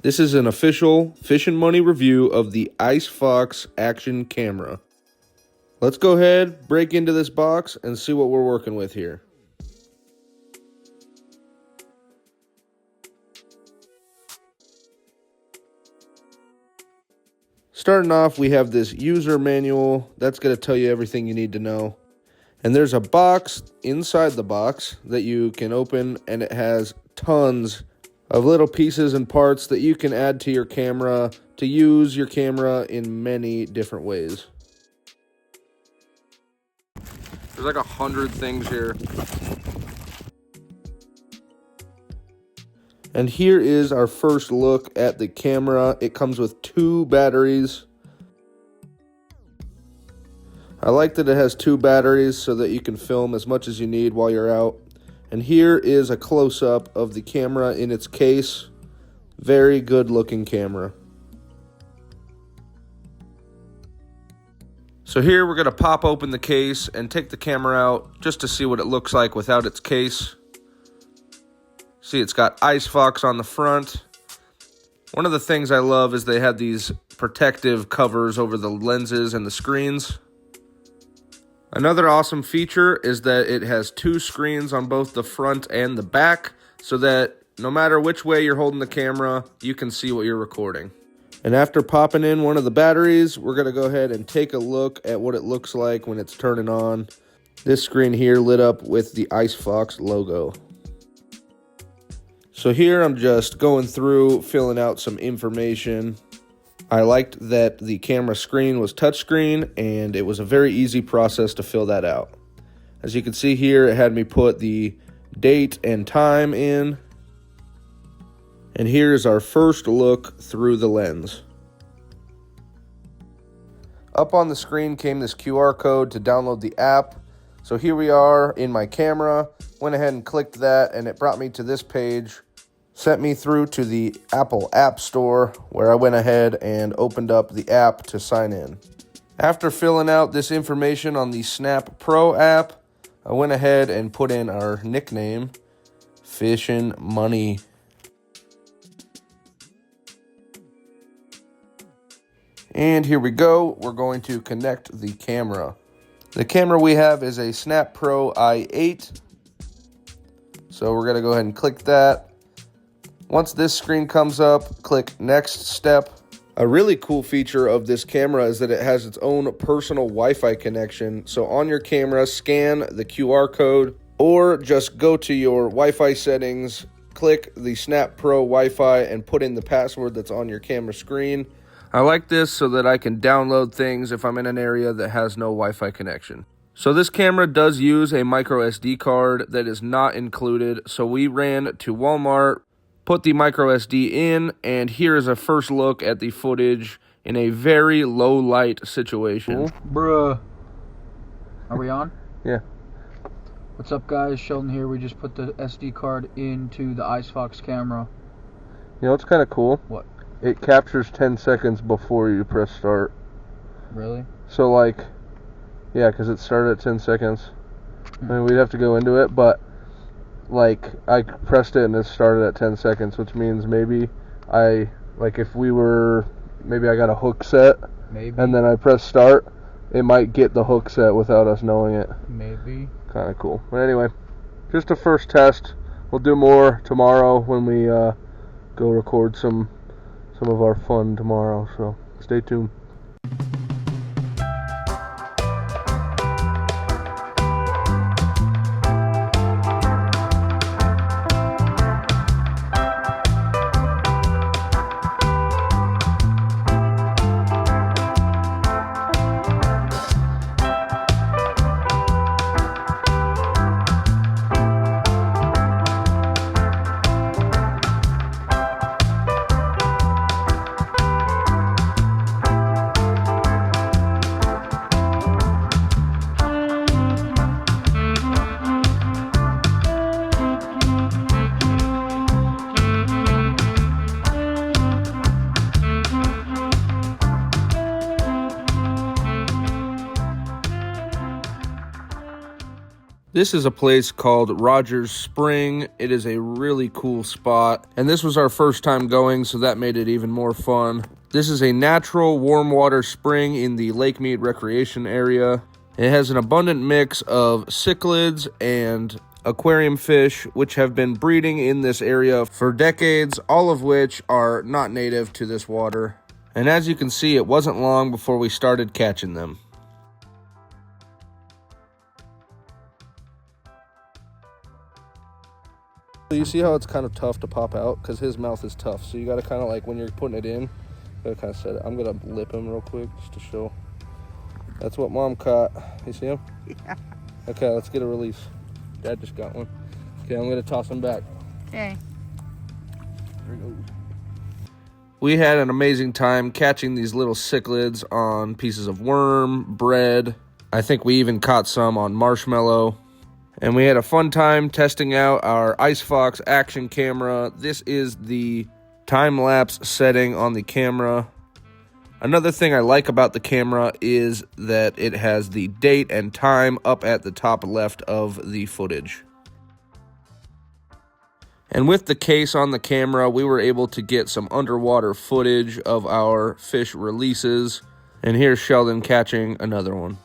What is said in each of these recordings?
This is an official FishinMoney review of the ICEFOX action camera. Let's go ahead, break into this box, and see what we're working with here. Starting off, we have this user manual. That's going to tell you everything you need to know. And there's a box inside the box that you can open, and it has tons of little pieces and parts that you can add to your camera to use your camera in many different ways. There's like 100 things here. And here is our first look at the camera. It comes with 2 batteries. I like that it has 2 batteries so that you can film as much as you need while you're out. And here is a close-up of the camera in its case. Very good looking camera. So here we're going to pop open the case and take the camera out just to see what it looks like without its case. See, it's got ICEFOX on the front. One of the things I love is they have these protective covers over the lenses and the screens. Another awesome feature is that it has 2 screens on both the front and the back, so that no matter which way you're holding the camera, you can see what you're recording. And after popping in one of the batteries, we're going to go ahead and take a look at what it looks like when it's turning on. This screen here lit up with the ICEFOX logo. So here I'm just going through, filling out some information. I liked that the camera screen was touchscreen, and it was a very easy process to fill that out. As you can see here, it had me put the date and time in. And here's our first look through the lens. Up on the screen came this QR code to download the app. So here we are in my camera. Went ahead and clicked that, and it brought me to this page. Sent me through to the Apple App Store, where I went ahead and opened up the app to sign in. After filling out this information on the Snap Pro app, I went ahead and put in our nickname, FishinMoney. And here we go. We're going to connect the camera. The camera we have is a Snap Pro i8. So we're going to go ahead and click that. Once this screen comes up, click Next Step. A really cool feature of this camera is that it has its own personal Wi-Fi connection. So on your camera, scan the QR code, or just go to your Wi-Fi settings, click the Snap Pro Wi-Fi, and put in the password that's on your camera screen. I like this so that I can download things if I'm in an area that has no Wi-Fi connection. So this camera does use a micro SD card that is not included. So we ran to Walmart, put the micro SD in, and here is a first look at the footage in a very low light situation. Bruh. Are we on? Yeah. What's up, guys? Sheldon here. We just put the SD card into the ICEFOX camera. You know what's kind of cool? What? It captures 10 seconds before you press start. Really? So like, yeah, because it started at 10 seconds. I mean, we'd have to go into it, but like, I pressed it and it started at 10 seconds, which means maybe if we were, maybe I got a hook set, Maybe. and then I press start, it might get the hook set without us knowing it. Maybe. Kind of cool. But anyway, just a first test. We'll do more tomorrow when we go record some of our fun tomorrow, so stay tuned. This is a place called Rogers Spring. It is a really cool spot, and this was our first time going, so that made it even more fun. This is a natural warm water spring in the Lake Mead Recreation Area. It has an abundant mix of cichlids and aquarium fish, which have been breeding in this area for decades, all of which are not native to this water. And as you can see, it wasn't long before we started catching them. You see how it's kind of tough to pop out because his mouth is tough. So you got to kind of like when you're putting it in, you got to kind of set it. I'm going to lip him real quick just to show. That's what Mom caught. You see him? Yeah. Okay, let's get a release. Dad just got one. Okay, I'm going to toss him back. Okay. There he goes. We had an amazing time catching these little cichlids on pieces of worm, bread. I think we even caught some on marshmallow. And we had a fun time testing out our ICEFOX action camera. This is the time-lapse setting on the camera. Another thing I like about the camera is that it has the date and time up at the top left of the footage. And with the case on the camera, we were able to get some underwater footage of our fish releases. And here's Sheldon catching another one.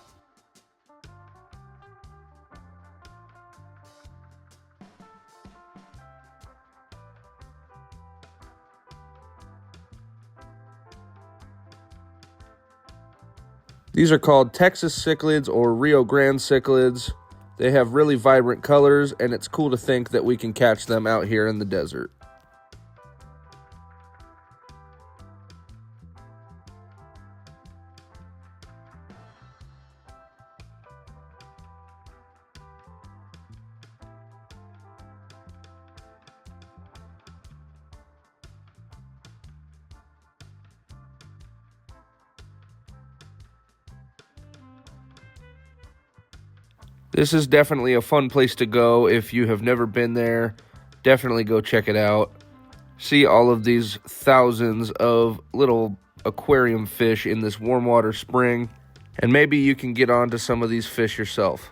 These are called Texas cichlids or Rio Grande cichlids. They have really vibrant colors, and it's cool to think that we can catch them out here in the desert. This is definitely a fun place to go. If you have never been there, definitely go check it out. See all of these thousands of little aquarium fish in this warm water spring, and maybe you can get onto some of these fish yourself.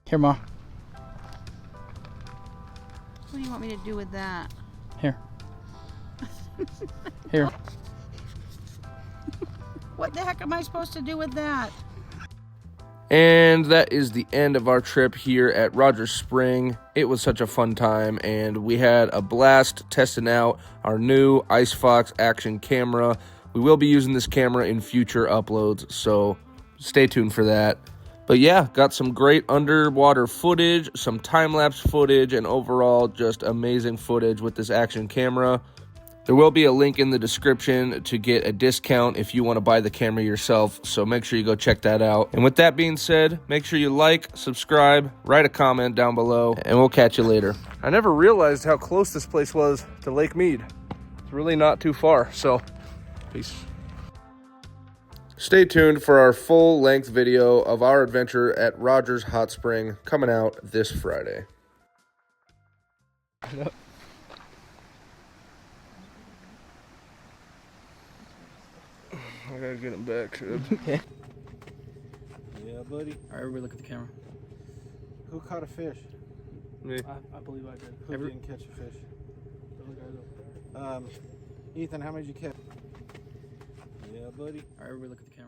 Here, Ma. What do you want me to do with that? Here. Here. What the heck am I supposed to do with that? And that is the end of our trip here at Rogers Spring. It was such a fun time, and we had a blast testing out our new ICEFOX action camera. We will be using this camera in future uploads, so stay tuned for that. But yeah, got some great underwater footage, some time-lapse footage, and overall just amazing footage with this action camera. There will be a link in the description to get a discount if you want to buy the camera yourself, so make sure you go check that out. And with that being said, make sure you like, subscribe, write a comment down below, and we'll catch you later. I never realized how close this place was to Lake Mead. It's really not too far, so peace. Stay tuned for our full-length video of our adventure at Rogers Hot Spring coming out this Friday. I gotta get him back. Okay. Yeah, buddy. All right, everybody look at the camera. Who caught a fish? Me. I believe I did. Who didn't catch a fish? Ethan, how many did you catch? Yeah, buddy. All right, everybody look at the camera.